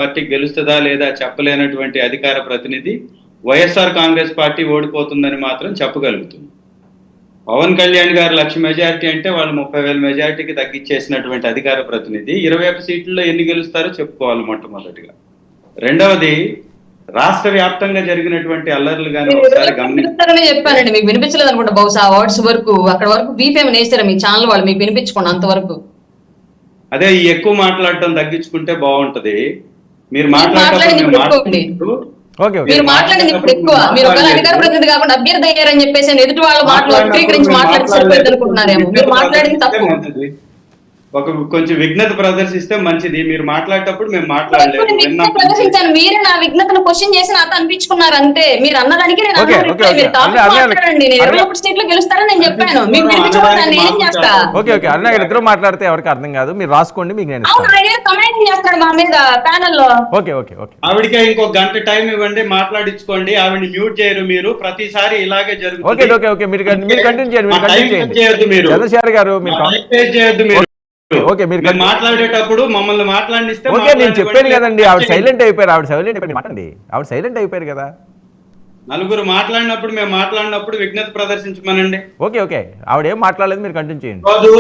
Party గెలుస్తుందా లేదా చెప్పలేనటువంటి అధికార ప్రతినిధి వైఎస్ఆర్ కాంగ్రెస్ పార్టీ ఓడిపోతుందని మాత్రం చెప్పగలుగుతుంది. పవన్ కళ్యాణ్ గారు 1,00,000 మెజారిటీ అంటే వాళ్ళు 30,000 మెజారిటీకి తగ్గించేసినటువంటి అధికార ప్రతినిధి 21 సీట్లలో ఎన్ని గెలుస్తారో చెప్పుకోవాలి మొట్టమొదటిగా. రెండవది, రాష్ట్ర వ్యాప్తంగా జరిగినటువంటి అల్లర్లు కానీ ఒకసారి గమనిస్తారని చెప్పానండి, మీకు వినిపించలేదు అనుకుంటా బహుశా అవార్డ్స్ వరకు, అక్కడ వరకు బీఫేమ్ వేసారా మీ ఛానల్ వాళ్ళు, మీకు వినిపించుకోండి అంతవరకు. అదే ఈ ఎక్కువ మాట్లాడటం తగ్గించుకుంటే బాగుంటది. మీరు మాట్లాడేది మీరు మాట్లాడింది ఇప్పుడు ఎక్కువ, మీరు ఒక అధికార ప్రతినిధి కాకుండా అభ్యర్థి అయ్యారని చెప్పేసి ఎదుటి వాళ్ళ మాటలు వక్రీకరించి మాట్లాడి సరిపోయింది అనుకుంటున్నారేమో. మీరు మాట్లాడింది తప్పు. కొంచెం విఘ్నత ప్రదర్శిస్తే మంచిది. మీరు మాట్లాడేటప్పుడు మేము మాట్లాడలేదు. ప్రదర్శించాను, మీరే నా విఘ్నతను క్వశ్చన్ చేసి నాతో అనిపించుకున్నారు అంతే. మీరు అన్నదానికి నేను మాట్లాడండి, నేను 21 సీట్లు గెలుస్తారని నేను చెప్పాను. మీకు వినిపించుకోవడానికి నేను ఏం చేస్తా? ఇద్దరు మాట్లాడితే ఎవరికి అర్థం కాదు, మీరు రాసుకోండి. మీకు నేను కమెంట్ చేస్తాడు మా మీద ప్యానెల్ లో. ఆవిడకే ఇంకో గంట టైం ఇవ్వండి, మాట్లాడించుకోండి. ఆవిడ మ్యూట్ చేయరు మీరు, ప్రతిసారి ఇలాగే జరుగుతుంది. చంద్రశేఖర్ గారు మీరు మాట్లాడేటప్పుడు మమ్మల్ని మాట్లాడిస్తే నేను చెప్పాను కదండి, ఆవిడ సైలెంట్ అయిపోయారు. ఆవిడ సైలెంట్ అయిపోయారు కదా. నలుగురు మాట్లాడినప్పుడు మేము మాట్లాడినప్పుడు విఘ్నత ప్రదర్శించమనండి. ఆవిడ ఏం మాట్లాడలేదు, మీరు కంటిన్యూ చేయండి. రోజు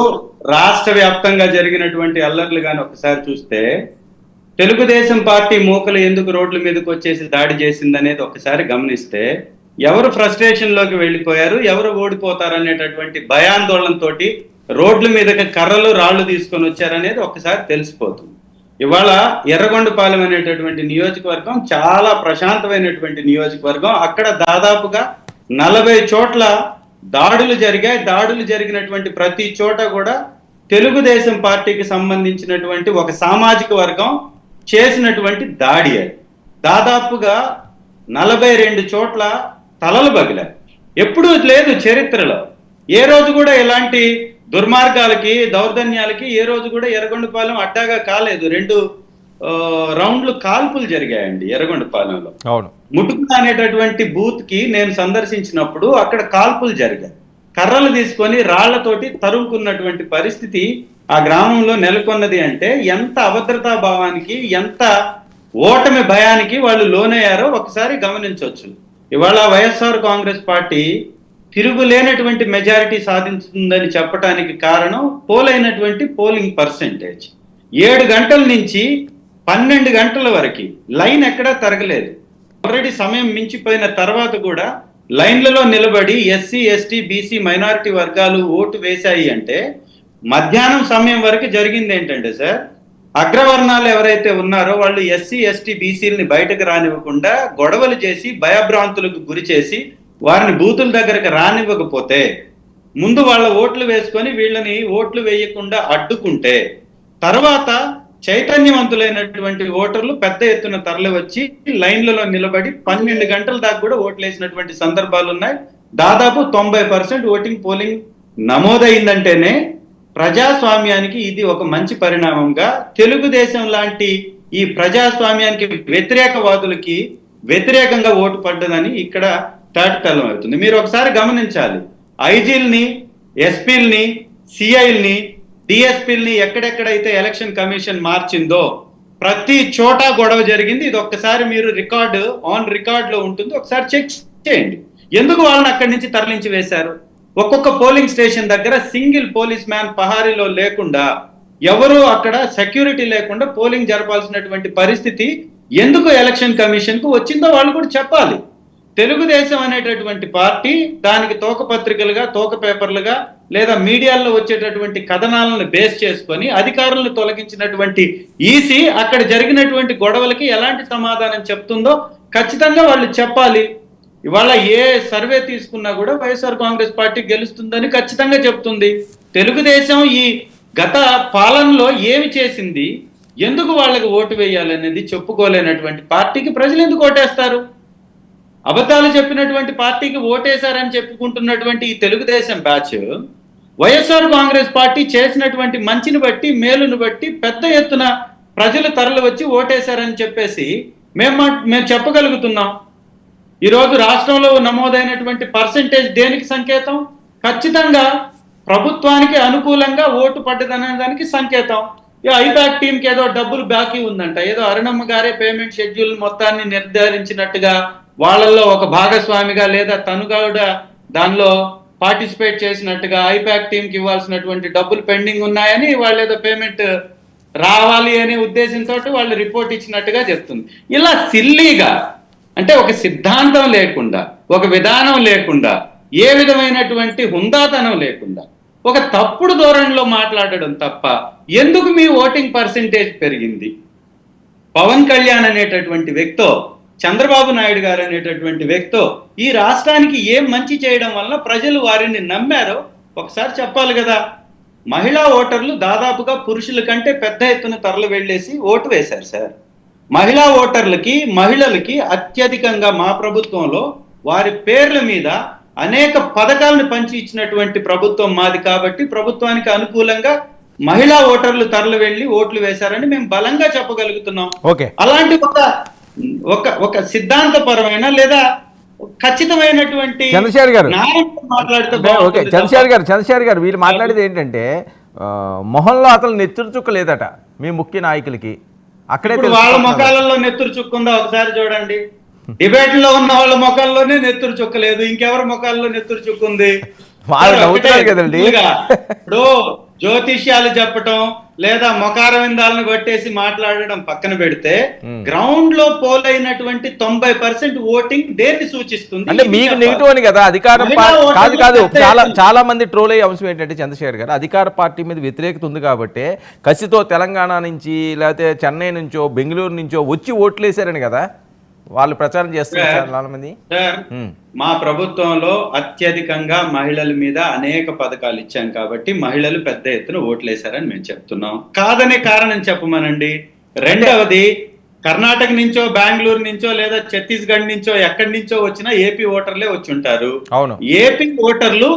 రాష్ట్ర వ్యాప్తంగా జరిగినటువంటి అల్లర్లు కానీ ఒకసారి చూస్తే తెలుగుదేశం పార్టీ మూకలు ఎందుకు రోడ్ల మీదకి వచ్చేసి దాడి చేసింది అనేది ఒకసారి గమనిస్తే ఎవరు ఫ్రస్ట్రేషన్ లోకి వెళ్ళిపోయారు, ఎవరు ఓడిపోతారు అనేటటువంటి భయాందోళనతో రోడ్ల మీదకి కర్రలు రాళ్లు తీసుకొని వచ్చారనేది ఒకసారి తెలిసిపోతుంది. ఇవాళ ఎర్రగొండపాలెం అనేటటువంటి నియోజకవర్గం చాలా ప్రశాంతమైనటువంటి నియోజకవర్గం. అక్కడ దాదాపుగా 40 చోట్ల దాడులు జరిగాయి. దాడులు జరిగినటువంటి ప్రతి చోట కూడా తెలుగుదేశం పార్టీకి సంబంధించినటువంటి ఒక సామాజిక వర్గం చేసినటువంటి దాడి. అది దాదాపుగా 42 చోట్ల తలలు పగిలాయి. ఎప్పుడూ లేదు చరిత్రలో. ఏ రోజు కూడా ఇలాంటి దుర్మార్గాలకి దౌర్జన్యాలకి ఏ రోజు కూడా ఎర్రగొండపాలెం అడ్డాగా కాలేదు. 2 రౌండ్లు కాల్పులు జరిగాయండి ఎర్రగొండపాలెంలో. ముటుకుల అనేటటువంటి బూత్ కి నేను సందర్శించినప్పుడు అక్కడ కాల్పులు జరిగాయి. కర్రలు తీసుకొని రాళ్లతోటి తరుముకున్నటువంటి పరిస్థితి ఆ గ్రామంలో నెలకొన్నది. అంటే ఎంత అభద్రతా భావానికి, ఎంత ఓటమి భయానికి వాళ్ళు లోనయ్యారో ఒకసారి గమనించవచ్చు. ఇవాళ వైఎస్ఆర్ కాంగ్రెస్ పార్టీ తిరుగులేనటువంటి మెజారిటీ సాధించుతుందని చెప్పడానికి కారణం పోలైనటువంటి పోలింగ్ పర్సెంటేజ్. 7 గంటల నుంచి 12 గంటల వరకు లైన్ ఎక్కడా తరగలేదు. ఆల్రెడీ సమయం మించిపోయిన తర్వాత కూడా లైన్లలో నిలబడి ఎస్సీ, ఎస్టీ, బీసీ, మైనారిటీ వర్గాలు ఓటు వేశాయి. అంటే మధ్యాహ్నం సమయం వరకు జరిగింది ఏంటంటే సార్, అగ్రవర్ణాలు ఎవరైతే ఉన్నారో వాళ్ళు ఎస్సీ, ఎస్టీ, బీసీలని బయటకు రానివ్వకుండా గొడవలు చేసి భయభ్రాంతులకు గురి చేసి వారిని బూతుల దగ్గరకు రానివ్వకపోతే ముందు వాళ్ళ ఓట్లు వేసుకొని వీళ్ళని ఓట్లు వేయకుండా అడ్డుకుంటే తర్వాత చైతన్యవంతులైనటువంటి ఓటర్లు పెద్ద ఎత్తున తరలి వచ్చి లైన్లలో నిలబడి 12 గంటల దాకా కూడా ఓట్లు వేసినటువంటి సందర్భాలు ఉన్నాయి. దాదాపు 90% ఓటింగ్ పోలింగ్ నమోదైందంటేనే ప్రజాస్వామ్యానికి ఇది ఒక మంచి పరిణామంగా, తెలుగుదేశం లాంటి ఈ ప్రజాస్వామ్యానికి వ్యతిరేకవాదులకి వ్యతిరేకంగా ఓటు పడ్డదని ఇక్కడ తాటితల్లం అవుతుంది. మీరు ఒకసారి గమనించాలి, ఐజీల్ని, ఎస్పీల్ని, సిఐల్ని, డిఎస్పీల్ని ఎక్కడెక్కడైతే ఎలక్షన్ కమిషన్ మార్చిందో ప్రతి చోట గొడవ జరిగింది. ఇది ఒక్కసారి మీరు ఆన్ రికార్డ్ లో ఉంటుంది, ఒకసారి చెక్ చేయండి. ఎందుకు వాళ్ళని అక్కడి నుంచి తరలించి వేశారు? ఒక్కొక్క పోలింగ్ స్టేషన్ దగ్గర సింగిల్ పోలీస్ మ్యాన్ పహారీలో లేకుండా, ఎవరు అక్కడ సెక్యూరిటీ లేకుండా పోలింగ్ జరపాల్సినటువంటి పరిస్థితి ఎందుకు ఎలక్షన్ కమిషన్ కు వచ్చిందో వాళ్ళు కూడా చెప్పాలి. తెలుగుదేశం అనేటటువంటి పార్టీ దానికి తోక పత్రికలుగా, తోక పేపర్లుగా లేదా మీడియాల్లో వచ్చేటటువంటి కథనాలను బేస్ చేసుకొని అధికారులను తొలగించినటువంటి ఈసీ అక్కడ జరిగినటువంటి గొడవలకి ఎలాంటి సమాధానం చెప్తుందో ఖచ్చితంగా వాళ్ళు చెప్పాలి. ఇవాళ ఏ సర్వే తీసుకున్నా కూడా వైఎస్ఆర్ కాంగ్రెస్ పార్టీ గెలుస్తుందని ఖచ్చితంగా చెప్తుంది. తెలుగుదేశం ఈ గత పాలనలో ఏమి చేసింది, ఎందుకు వాళ్ళకి ఓటు వేయాలనేది చెప్పుకోలేనటువంటి పార్టీకి ప్రజలు ఎందుకు ఓటేస్తారు? అబద్ధాలు చెప్పినటువంటి పార్టీకి ఓటేశారని చెప్పుకుంటున్నటువంటి ఈ తెలుగుదేశం బ్యాచ్ వైఎస్ఆర్ కాంగ్రెస్ పార్టీ చేసినటువంటి మంచిని బట్టి, మేలును బట్టి పెద్ద ఎత్తున ప్రజలు తరలి వచ్చి ఓటేశారని చెప్పేసి మేము చెప్పగలుగుతున్నాం. ఈరోజు రాష్ట్రంలో నమోదైనటువంటి పర్సెంటేజ్ దేనికి సంకేతం? ఖచ్చితంగా ప్రభుత్వానికి అనుకూలంగా ఓటు పడ్డదనే దానికి సంకేతం. ఐపాక్ టీంకి ఏదో డబ్బులు బాకీ ఉందంట, ఏదో అరుణమ్మ గారే పేమెంట్ షెడ్యూల్ మొత్తాన్ని నిర్ధారించినట్టుగా, వాళ్ళల్లో ఒక భాగస్వామిగా లేదా తను కూడా దానిలో పార్టిసిపేట్ చేసినట్టుగా ఐపాక్ టీంకి ఇవ్వాల్సినటువంటి డబ్బులు పెండింగ్ ఉన్నాయని వాళ్ళు ఏదో పేమెంట్ రావాలి అనే ఉద్దేశంతో వాళ్ళు రిపోర్ట్ ఇచ్చినట్టుగా చెప్తుంది. ఇలా సిల్లీగా, అంటే ఒక సిద్ధాంతం లేకుండా, ఒక విధానం లేకుండా, ఏ విధమైనటువంటి హుందాతనం లేకుండా ఒక తప్పుడు ధోరణిలో మాట్లాడడం తప్ప ఎందుకు మీ ఓటింగ్ పర్సెంటేజ్ పెరిగింది? పవన్ కళ్యాణ్ అనేటటువంటి వ్యక్తో, చంద్రబాబు నాయుడు గారు అనేటటువంటి వ్యక్తో ఈ రాష్ట్రానికి ఏం మంచి చేయడం వల్ల ప్రజలు వారిని నమ్మారో ఒకసారి చెప్పాలి కదా. మహిళా ఓటర్లు దాదాపుగా పురుషుల కంటే పెద్ద ఎత్తున తరలి వెళ్ళేసి ఓటు వేశారు సార్. మహిళా ఓటర్లకి, మహిళలకి అత్యధికంగా మా ప్రభుత్వంలో వారి పేర్ల మీద అనేక పథకాలను పంచి ఇచ్చినటువంటి ప్రభుత్వం మాది కాబట్టి ప్రభుత్వానికి అనుకూలంగా మహిళా ఓటర్లు తరలి వెళ్ళి ఓట్లు వేశారని మేము బలంగా చెప్పగలుగుతున్నాం. అలాంటి ఒక సిద్ధాంతపరమైన లేదా ఖచ్చితమైనటువంటి చంద్రశేఖర్ గారు మాట్లాడితే చంద్రశేఖర్ గారు వీళ్ళు మాట్లాడేది ఏంటంటే మొహంలో అసలు నెత్తురు చుక్క లేదట మీ ముఖ్య నాయకులకి. అక్కడే వాళ్ళ ముఖాలలో నెత్తురు చుక్కుందా ఒకసారి చూడండి. డిబేట్ లో ఉన్న వాళ్ళ ముఖాల్లోనే నెత్తురు చుక్కలేదు, ఇంకెవరి ముఖాల్లో నెత్తురు చుక్కుంది? కదండి. ఇప్పుడు జ్యోతిష్యాలు చెప్పటం లేదా మొకార విందాలను కొట్టేసి మాట్లాడడం పక్కన పెడితే గ్రౌండ్ లో పోల్ అయినటువంటి 90% ఓటింగ్ దేన్ని సూచిస్తుంది? అంటే మీకు నెగిటివ్ అని కదా అధికారం కాదు. చాలా మంది ట్రోల్ అయ్యే అంశం ఏంటంటే చంద్రశేఖర్ గారు అధికార పార్టీ మీద వ్యతిరేకత ఉంది కాబట్టి కసితో తెలంగాణ నుంచి లేకపోతే చెన్నై నుంచో బెంగళూరు నుంచో వచ్చి ఓట్లు వేశారని కదా వాళ్ళు ప్రచారం చేస్తున్నారు చాలా మంది. మా ప్రభుత్వంలో అత్యధికంగా మహిళల మీద అనేక పథకాలు ఇచ్చాం కాబట్టి మహిళలు పెద్ద ఎత్తున ఓట్లేశారని మేము చెప్తున్నాం. కాదనే కారణం చెప్పమనండి. రెండవది, కర్ణాటక నుంచో బెంగళూరు నుంచో లేదా ఛత్తీస్గఢ్ నుంచో ఎక్కడి నుంచో వచ్చినా ఏపీ ఓటర్లే వచ్చి ఉంటారు. ఏపీ ఓటర్లు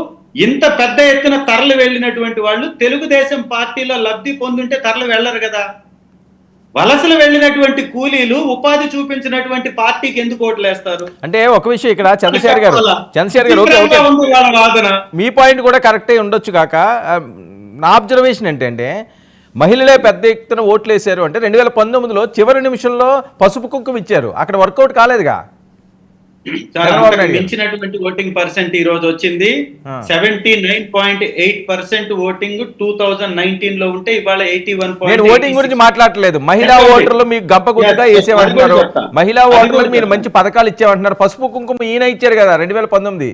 ఇంత పెద్ద ఎత్తున తరలి వెళ్ళినటువంటి వాళ్ళు తెలుగుదేశం పార్టీలో లబ్ధి పొందుంటే తరలి వెళ్ళరు కదా. వలసలు వెళ్ళినటువంటి కూలీలు ఉపాధి చూపించినటువంటి పార్టీకి ఎందుకు ఓట్లేస్తారు? అంటే ఒక విషయం ఇక్కడ చంద్రశేఖర్ గారు మీ పాయింట్ కూడా కరెక్టే ఉండొచ్చు కాక నా అబ్జర్వేషన్ ఏంటంటే మహిళలే పెద్ద ఎత్తున ఓట్లు వేశారు అంటే 2019లో చివరి నిమిషంలో పసుపు కుంకుమ ఇచ్చారు, అక్కడ వర్కౌట్ కాలేదుగా. మించినటువంటి ఓటింగ్ పర్సెంట్ ఈ రోజు వచ్చింది 79.8% ఓటింగ్ 2019 లో ఉంటే ఇవాళ 81. ఓటింగ్ గురించి మాట్లాడలేదు. మహిళా ఓటర్లు మీకు గంపగుద్దుగా వేసేవంటున్నారు, మహిళా ఓటర్లు మీరు మంచి పథకాలు ఇచ్చేవంటున్నారు. పసుపు కుంకుమ ఈయన ఇచ్చారు కదా 2019.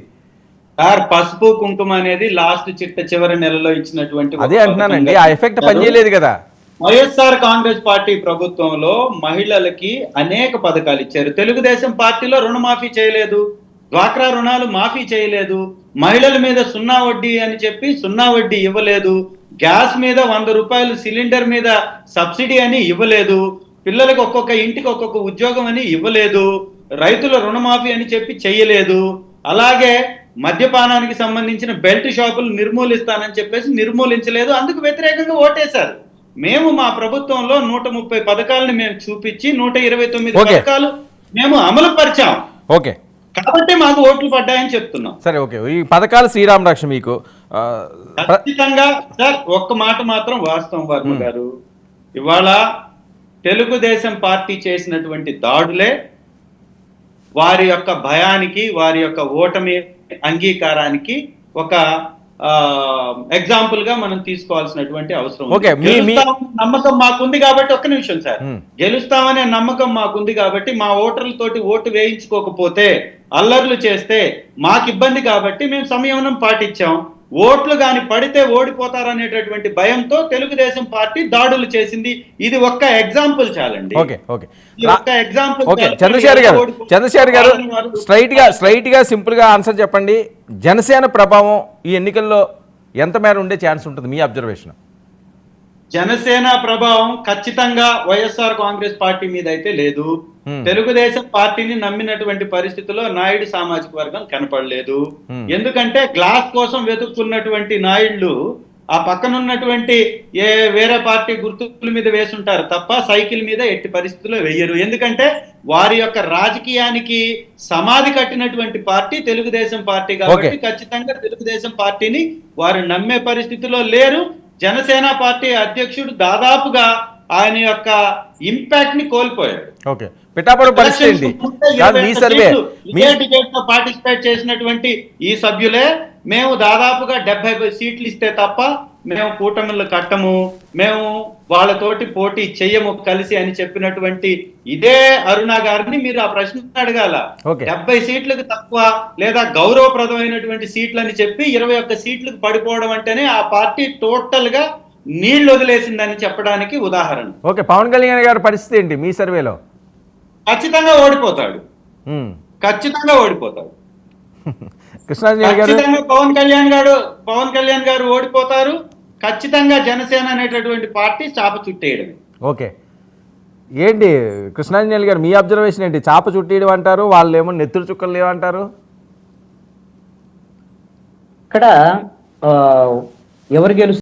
సార్ పసుపు కుంకుమ అనేది లాస్ట్ చివరి నెలలో ఇచ్చినటువంటి, అదే అంటున్నానండి, ఆ ఎఫెక్ట్ పనిచేయలేదు కదా. వైఎస్ఆర్ కాంగ్రెస్ పార్టీ ప్రభుత్వంలో మహిళలకి అనేక పథకాలు ఇచ్చారు. తెలుగుదేశం పార్టీలో రుణమాఫీ చేయలేదు, డ్వాక్రా రుణాలు మాఫీ చేయలేదు, మహిళల మీద 0 వడ్డీ అని చెప్పి 0 వడ్డీ ఇవ్వలేదు, గ్యాస్ మీద 100 రూపాయలు సిలిండర్ మీద సబ్సిడీ అని ఇవ్వలేదు, పిల్లలకు ఒక్కొక్క ఇంటికి ఒక్కొక్క ఉద్యోగం అని ఇవ్వలేదు, రైతుల రుణమాఫీ అని చెప్పి చెయ్యలేదు. అలాగే మద్యపానానికి సంబంధించిన బెల్ట్ షాపులు నిర్మూలిస్తానని చెప్పేసి నిర్మూలించలేదు. అందుకు వ్యతిరేకంగా ఓటేశారు. మేము మా ప్రభుత్వంలో 130 పథకాలను మేము చూపించి 129 పథకాలు మేము అమలు పరిచాం. ఓకే, కాబట్టి మాకు ఓట్లు పడ్డాయని చెప్తున్నాం. సరే, ఓకే. ఈ పథకాలు శ్రీరామ్ రక్ష మీకు ఖచ్చితంగా సార్ ఒక్క మాట మాత్రం వాస్తవం వర్మ గారు, ఇవాళ తెలుగుదేశం పార్టీ చేసినటువంటి దాడులే వారి యొక్క భయానికి, వారి యొక్క ఓటమి అంగీకారానికి ఒక ఎగ్జాంపుల్ గా మనం తీసుకోవాల్సినటువంటి అవసరం. నమ్మకం మాకుంది కాబట్టి, ఒక్క నిమిషం సార్, గెలుస్తామనే నమ్మకం మాకుంది కాబట్టి మా ఓటర్లతోటి ఓటు వేయించుకోకపోతే అల్లర్లు చేస్తే మాకు ఇబ్బంది కాబట్టి మేము సంయమనం పాటించాం. ఓట్లు గాని పడితే ఓడిపోతారనేటటువంటి భయంతో తెలుగుదేశం పార్టీ దాడులు చేసింది. ఇది ఒక్క ఎగ్జాంపుల్ చాలండి. చంద్రశేఖర్ గారు స్ట్రైట్ గా సింపుల్ గా ఆన్సర్ చెప్పండి. జనసేన ప్రభావం ఈ ఎన్నికల్లో ఎంత మేర ఉండే ఛాన్స్ ఉంటుంది మీ అబ్జర్వేషన్? జనసేన ప్రభావం ఖచ్చితంగా వైఎస్ఆర్ కాంగ్రెస్ పార్టీ మీద అయితే లేదు. తెలుగుదేశం పార్టీని నమ్మినటువంటి పరిస్థితుల్లో నాయుడు సామాజిక వర్గం కనపడలేదు. ఎందుకంటే గ్లాస్ కోసం వెతుక్కున్నటువంటి నాయుళ్ళు ఆ పక్కన ఉన్నటువంటి వేరే పార్టీ గుర్తుల మీద వేసుంటారు తప్ప సైకిల్ మీద ఎట్టి పరిస్థితుల్లో వెయ్యరు. ఎందుకంటే వారి యొక్క రాజకీయానికి సమాధి కట్టినటువంటి పార్టీ తెలుగుదేశం పార్టీ కాబట్టి ఖచ్చితంగా తెలుగుదేశం పార్టీని వారు నమ్మే పరిస్థితిలో లేరు. జనసేన పార్టీ అధ్యక్షుడు దాదాపుగా ఆయన యొక్క ఇంపాక్ట్ ని కోల్పోయాడు. ఓకే, పిఠాపురం పరిస్థితి పార్టిసిపేట్ చేసినటువంటి ఈ సభ్యులే మేము దాదాపుగా 70 సీట్లు ఇస్తే తప్ప మేము కూటమిలు కట్టము, మేము వాళ్ళతోటి పోటీ చెయ్యము కలిసి అని చెప్పినటువంటి ఇదే అరుణ గారిని మీరు ఆ ప్రశ్న అడగాల. 70 సీట్లకు తక్కువ లేదా గౌరవప్రదమైనటువంటి సీట్లు అని చెప్పి 21 సీట్లకు పడిపోవడం అంటేనే ఆ పార్టీ టోటల్ గా నీళ్లు వదిలేసిందని చెప్పడానికి ఉదాహరణ. ఓకే, పవన్ కళ్యాణ్ గారి పరిస్థితి ఏంటి మీ సర్వేలో? ఖచ్చితంగా ఓడిపోతాడు, ఖచ్చితంగా ఓడిపోతాడు. ఖచ్చితంగా పవన్ కళ్యాణ్ గారు ఓడిపోతారు. ఖచ్చితంగా జనసేన అనేటటువంటి పార్టీ చాప చుట్టేయడం. ఓకే, ఏంటి కృష్ణాంజలి గారు మీ అబ్జర్వేషన్ ఏంటి? చాప చుట్టేయడం అంటారు, వాళ్ళు ఏమో నెత్తురు చుక్కలు లేవంటారు. ఇక్కడ ఎవరు గెలుస్తారు?